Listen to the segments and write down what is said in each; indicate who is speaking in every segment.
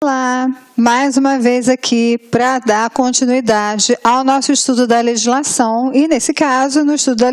Speaker 1: Olá, mais uma vez aqui para dar continuidade ao nosso estudo da legislação e, nesse caso, no estudo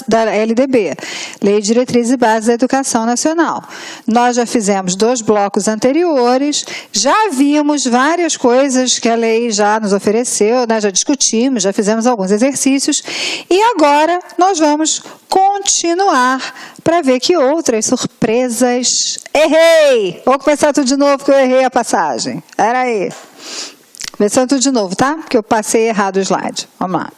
Speaker 1: da LDB, Lei de Diretrizes e Bases da Educação Nacional. Nós já fizemos 2 blocos anteriores, já vimos várias coisas que a lei já nos ofereceu, né? Já discutimos, já fizemos alguns exercícios e agora nós vamos continuar para ver que outras surpresas... Errei! Vou começar tudo de novo, porque eu errei a passagem. Era aí. Começando tudo de novo, tá? Porque eu passei errado o slide. Vamos lá.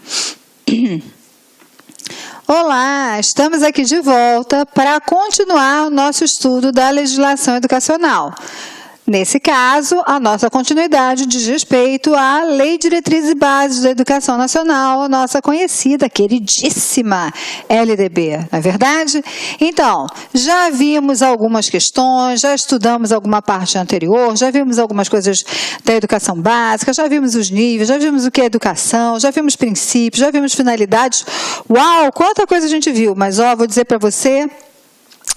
Speaker 1: Olá, estamos aqui de volta para continuar o nosso estudo da legislação educacional. Nesse caso, a nossa continuidade diz respeito à Lei de Diretrizes e Bases da Educação Nacional, a nossa conhecida, queridíssima LDB, não é verdade? Então, já vimos algumas questões, já estudamos alguma parte anterior, já vimos algumas coisas da educação básica, já vimos os níveis, já vimos o que é educação, já vimos princípios, já vimos finalidades. Uau, quanta coisa a gente viu, mas ó, vou dizer para você...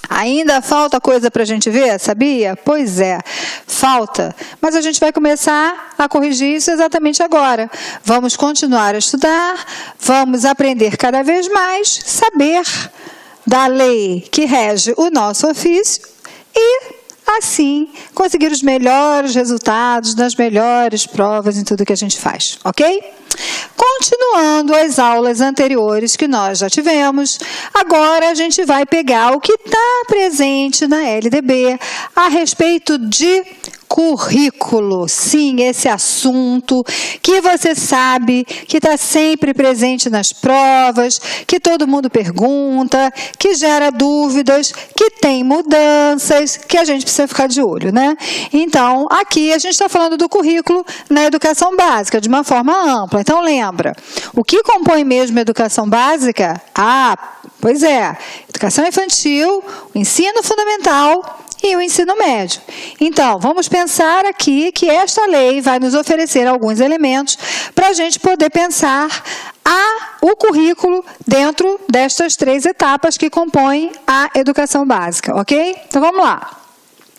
Speaker 1: Ainda falta coisa para a gente ver, sabia? Pois é, falta. Mas a gente vai começar a corrigir isso exatamente agora. Vamos continuar a estudar, vamos aprender cada vez mais, saber da lei que rege o nosso ofício e, assim, conseguir os melhores resultados nas melhores provas em tudo que a gente faz, ok? Continuando as aulas anteriores que nós já tivemos, agora a gente vai pegar o que está presente na LDB a respeito de currículo. Sim, esse assunto que você sabe que está sempre presente nas provas, que todo mundo pergunta, que gera dúvidas, que tem mudanças, que a gente precisa ficar de olho, né? Então, aqui a gente está falando do currículo na educação básica, de uma forma ampla. Então, lembra, o que compõe mesmo a educação básica? Pois é, educação infantil, o ensino fundamental e o ensino médio. Então, vamos pensar aqui que esta lei vai nos oferecer alguns elementos para a gente poder pensar o currículo dentro destas 3 etapas que compõem a educação básica, ok? Então, vamos lá.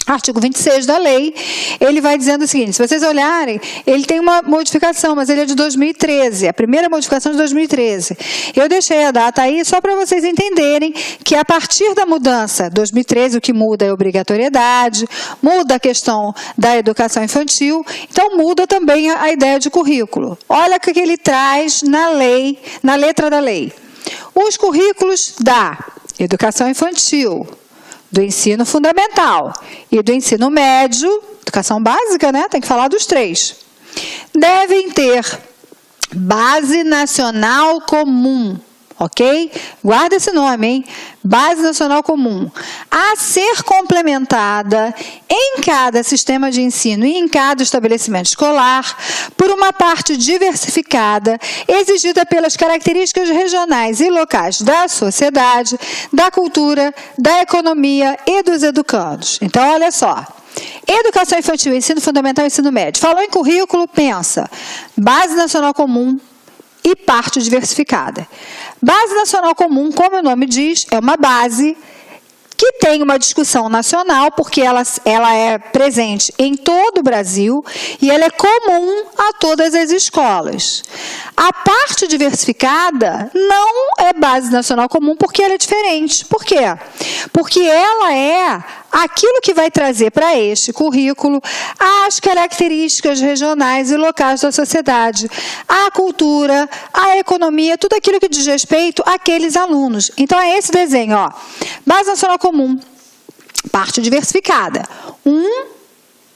Speaker 1: Artigo 26 da lei, ele vai dizendo o seguinte, se vocês olharem, ele tem uma modificação, mas ele é de 2013, a primeira modificação de 2013. Eu deixei a data aí só para vocês entenderem que a partir da mudança, 2013, o que muda é a obrigatoriedade, muda a questão da educação infantil, então muda também a ideia de currículo. Olha o que ele traz na lei, na letra da lei. Os currículos da educação infantil, do ensino fundamental e do ensino médio, educação básica, né? Tem que falar dos 3. Devem ter base nacional comum, ok? Guarda esse nome, hein? Base nacional comum, a ser complementada em cada sistema de ensino e em cada estabelecimento escolar por uma parte diversificada exigida pelas características regionais e locais da sociedade, da cultura, da economia e dos educandos. Então, olha só. Educação infantil, ensino fundamental e ensino médio. Falou em currículo, pensa. Base nacional comum e parte diversificada. Base nacional comum, como o nome diz, é uma base que tem uma discussão nacional, porque ela é presente em todo o Brasil e ela é comum a todas as escolas. A parte diversificada não é base nacional comum porque ela é diferente. Por quê? Porque ela é aquilo que vai trazer para este currículo as características regionais e locais da sociedade, a cultura, a economia, tudo aquilo que diz respeito àqueles alunos. Então, é esse desenho, ó. Base nacional comum, parte diversificada. Um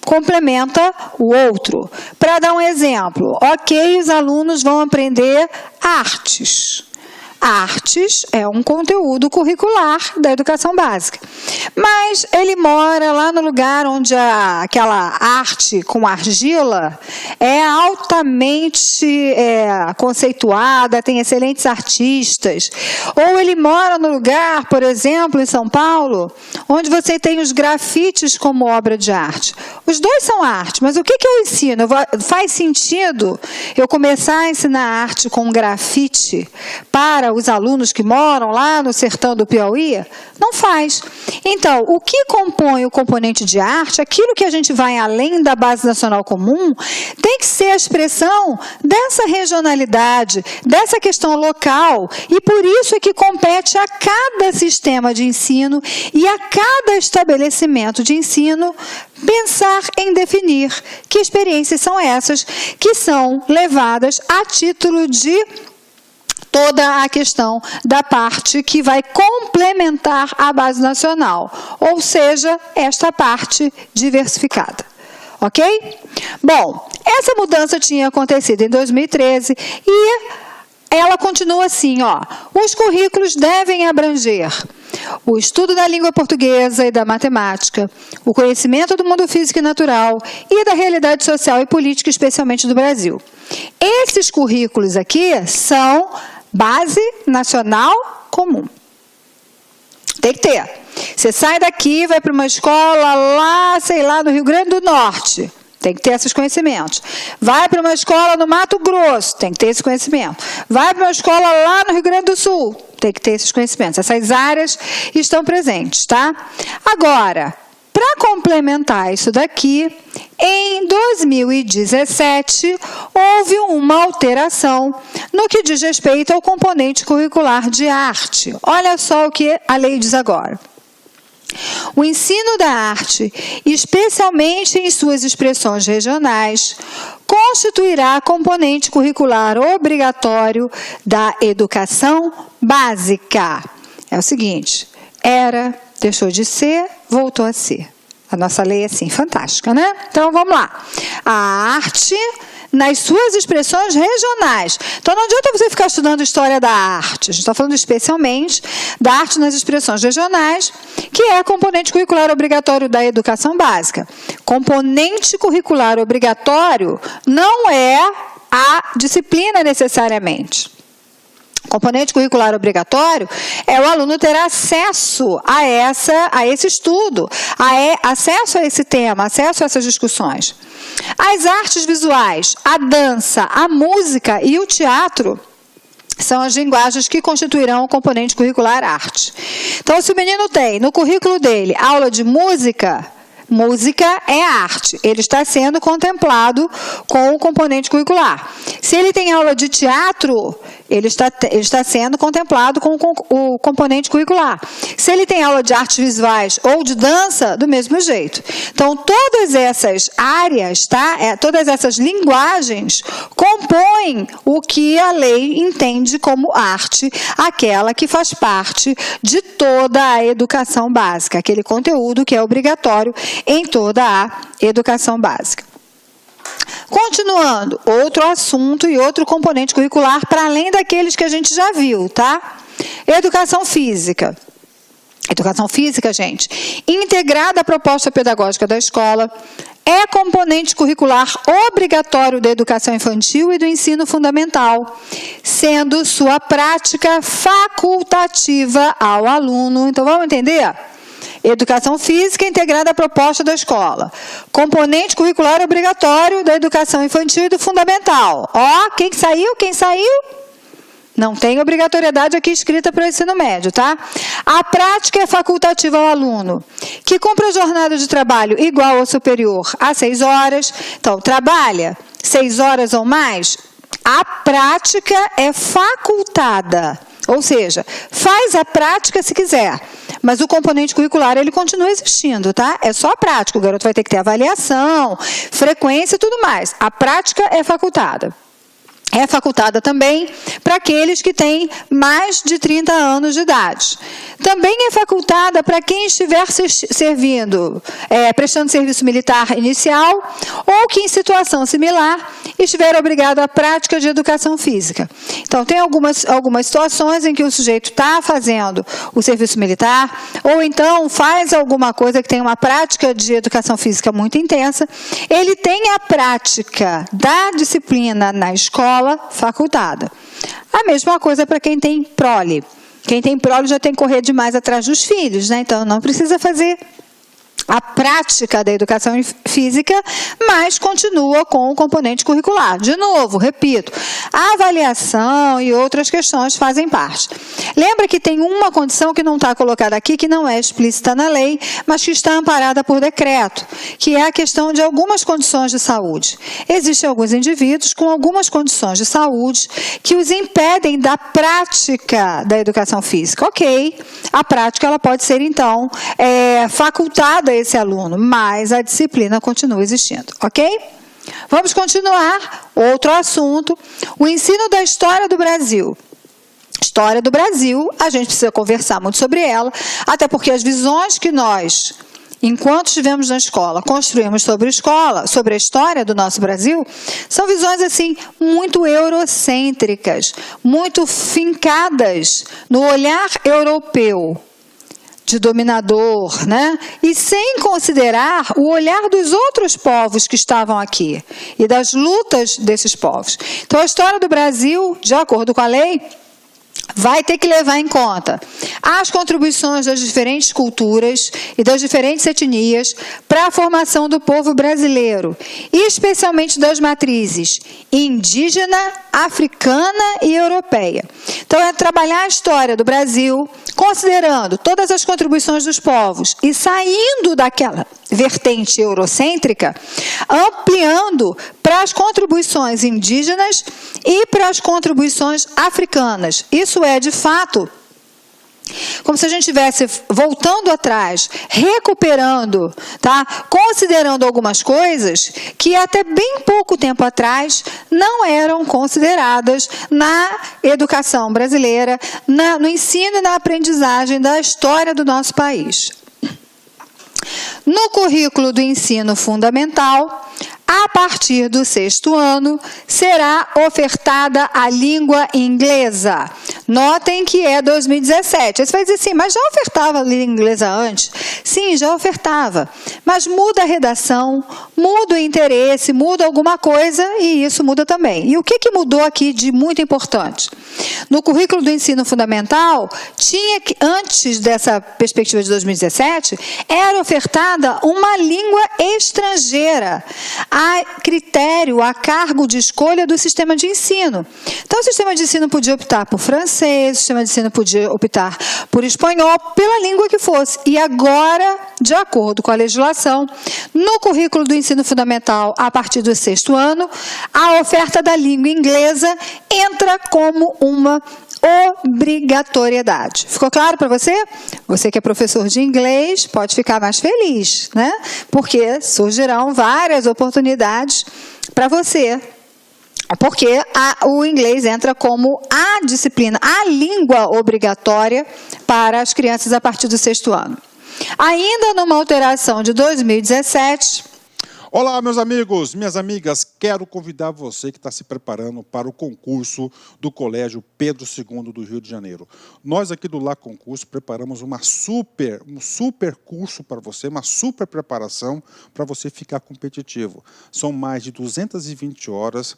Speaker 1: complementa o outro. Para dar um exemplo, ok, os alunos vão aprender artes. Artes é um conteúdo curricular da educação básica. Mas ele mora lá no lugar onde aquela arte com argila é altamente conceituada, tem excelentes artistas. Ou ele mora no lugar, por exemplo, em São Paulo, onde você tem os grafites como obra de arte. Os 2 são arte, mas o que eu ensino? Faz sentido eu começar a ensinar arte com grafite para para os alunos que moram lá no sertão do Piauí? Não faz. Então, o que compõe o componente de arte, aquilo que a gente vai além da base nacional comum, tem que ser a expressão dessa regionalidade, dessa questão local, e por isso é que compete a cada sistema de ensino e a cada estabelecimento de ensino pensar em definir que experiências são essas que são levadas a título de toda a questão da parte que vai complementar a base nacional, ou seja, esta parte diversificada. Ok? Bom, essa mudança tinha acontecido em 2013 e ela continua assim, ó. Os currículos devem abranger o estudo da língua portuguesa e da matemática, o conhecimento do mundo físico e natural e da realidade social e política, especialmente do Brasil. Esses currículos aqui são base nacional comum. Tem que ter. Você sai daqui, vai para uma escola lá, sei lá, no Rio Grande do Norte. Tem que ter esses conhecimentos. Vai para uma escola no Mato Grosso, tem que ter esse conhecimento. Vai para uma escola lá no Rio Grande do Sul, tem que ter esses conhecimentos. Essas áreas estão presentes, tá? Agora, para complementar isso daqui, em 2017, houve uma alteração no que diz respeito ao componente curricular de arte. Olha só o que a lei diz agora. O ensino da arte, especialmente em suas expressões regionais, constituirá componente curricular obrigatório da educação básica. É o seguinte, era, deixou de ser, voltou a ser. A nossa lei é assim, fantástica, né? Então, vamos lá. A arte nas suas expressões regionais. Então, não adianta você ficar estudando história da arte. A gente está falando especialmente da arte nas expressões regionais, que é componente curricular obrigatório da educação básica. Componente curricular obrigatório não é a disciplina necessariamente. Componente curricular obrigatório é o aluno ter acesso a esse estudo, acesso a esse tema, acesso a essas discussões. As artes visuais, a dança, a música e o teatro são as linguagens que constituirão o componente curricular arte. Então, se o menino tem no currículo dele aula de música, música é arte. Ele está sendo contemplado com o componente curricular. Se ele tem aula de teatro, ele está sendo contemplado com o componente curricular. Se ele tem aula de artes visuais ou de dança, do mesmo jeito. Então, todas essas áreas, tá? Todas essas linguagens compõem o que a lei entende como arte, aquela que faz parte de toda a educação básica, aquele conteúdo que é obrigatório em toda a educação básica. Continuando, outro assunto e outro componente curricular para além daqueles que a gente já viu, tá? Educação física. Educação física, gente, integrada à proposta pedagógica da escola, é componente curricular obrigatório da educação infantil e do ensino fundamental, sendo sua prática facultativa ao aluno. Então, vamos entender? Educação física integrada à proposta da escola. Componente curricular obrigatório da educação infantil e do fundamental. Ó, quem saiu? Quem saiu? Não tem obrigatoriedade aqui escrita para o ensino médio, tá? A prática é facultativa ao aluno, que cumpre a jornada de trabalho igual ou superior a 6 horas. Então, trabalha 6 horas ou mais, a prática é facultada. Ou seja, faz a prática se quiser, mas o componente curricular ele continua existindo, tá? É só a prática, o garoto vai ter que ter avaliação, frequência e tudo mais. A prática é facultada. É facultada também para aqueles que têm mais de 30 anos de idade. Também é facultada para quem estiver prestando serviço militar inicial ou que em situação similar estiver obrigado à prática de educação física. Então, tem algumas situações em que o sujeito está fazendo o serviço militar ou então faz alguma coisa que tem uma prática de educação física muito intensa. Ele tem a prática da disciplina na escola facultada. A mesma coisa para quem tem prole. Quem tem prole já tem que correr demais atrás dos filhos, né? Então não precisa fazer a prática da educação física, mas continua com o componente curricular. De novo, repito, a avaliação e outras questões fazem parte. Lembra que tem uma condição que não está colocada aqui, que não é explícita na lei, mas que está amparada por decreto, que é a questão de algumas condições de saúde. Existem alguns indivíduos com algumas condições de saúde que os impedem da prática da educação física. Ok, a prática ela pode ser, então, facultada a esse aluno, mas a disciplina continua existindo, ok? Vamos continuar. Outro assunto, o ensino da história do Brasil. História do Brasil, a gente precisa conversar muito sobre ela, até porque as visões que nós, enquanto estivemos na escola, construímos sobre a história do nosso Brasil, são visões assim muito eurocêntricas, muito fincadas no olhar europeu de dominador, né? E sem considerar o olhar dos outros povos que estavam aqui e das lutas desses povos. Então, a história do Brasil, de acordo com a lei, vai ter que levar em conta as contribuições das diferentes culturas e das diferentes etnias para a formação do povo brasileiro, e especialmente das matrizes indígena, africana e europeia. Então, é trabalhar a história do Brasil, considerando todas as contribuições dos povos e saindo daquela vertente eurocêntrica, ampliando para as contribuições indígenas e para as contribuições africanas. Isso é, de fato, como se a gente estivesse voltando atrás, recuperando, tá? Considerando algumas coisas que até bem pouco tempo atrás não eram consideradas na educação brasileira, no ensino e na aprendizagem da história do nosso país. No currículo do ensino fundamental, a partir do 6º ano, será ofertada a língua inglesa. Notem que é 2017. Você vai dizer assim, mas já ofertava a língua inglesa antes? Sim, já ofertava. Mas muda a redação, muda o interesse, muda alguma coisa e isso muda também. E o que mudou aqui de muito importante? No currículo do ensino fundamental, tinha que, antes dessa perspectiva de 2017, era ofertada uma língua estrangeira, a critério, a cargo de escolha do sistema de ensino. Então, o sistema de ensino podia optar por francês, o sistema de ensino podia optar por espanhol, pela língua que fosse. E agora, de acordo com a legislação, no currículo do ensino fundamental, a partir do 6º ano, a oferta da língua inglesa entra como uma obrigatoriedade. Ficou claro para você? Você que é professor de inglês pode ficar mais feliz, né? Porque surgirão várias oportunidades para você. Porque o inglês entra como a disciplina, a língua obrigatória para as crianças a partir do 6º ano. Ainda numa alteração de 2017...
Speaker 2: Olá, meus amigos, minhas amigas, quero convidar você que está se preparando para o concurso do Colégio Pedro II do Rio de Janeiro. Nós aqui do Lá Concurso preparamos um super curso para você, uma super preparação para você ficar competitivo. São mais de 220 horas,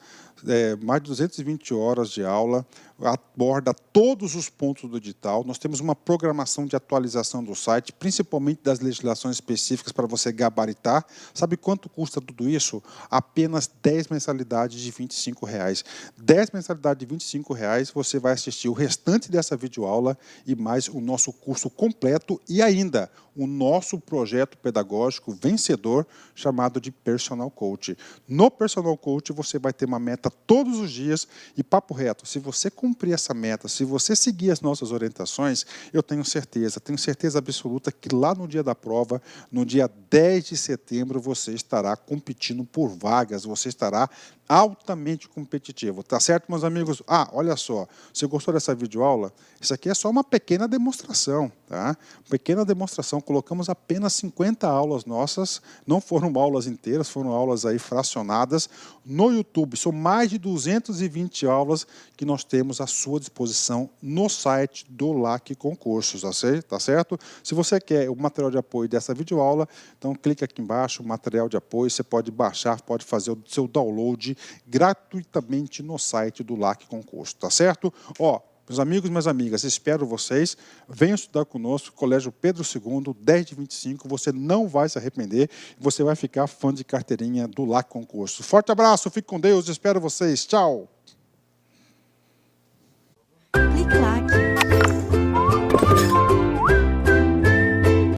Speaker 2: de aula, aborda todos os pontos do edital. Nós temos uma programação de atualização do site, principalmente das legislações específicas para você gabaritar. Sabe quanto custa tudo isso? Apenas 10 mensalidades de R$ 25,00. 10 mensalidades de R$ 25,00, você vai assistir o restante dessa videoaula e mais o nosso curso completo e ainda o nosso projeto pedagógico vencedor chamado de Personal Coach. No Personal Coach você vai ter uma meta todos os dias e papo reto, se você cumprir essa meta, se você seguir as nossas orientações, eu tenho certeza absoluta que lá no dia da prova, no dia 10 de setembro, você estará competindo por vagas, você estará altamente competitivo, tá certo, meus amigos? Olha só, você gostou dessa videoaula? Isso aqui é só uma pequena demonstração, tá? Pequena demonstração, colocamos apenas 50 aulas nossas, não foram aulas inteiras, foram aulas aí fracionadas no YouTube, são mais de 220 aulas que nós temos à sua disposição no site do LAC Concursos, tá certo? Se você quer o material de apoio dessa videoaula, então clique aqui embaixo, material de apoio, você pode baixar, pode fazer o seu download gratuitamente no site do LAC Concurso, tá certo? Meus amigos e minhas amigas, espero vocês. Venham estudar conosco, Colégio Pedro II, 10 de 25. Você não vai se arrepender. Você vai ficar fã de carteirinha do LAC Concurso. Forte abraço, fique com Deus. Espero vocês. Tchau.
Speaker 3: Clic-clac.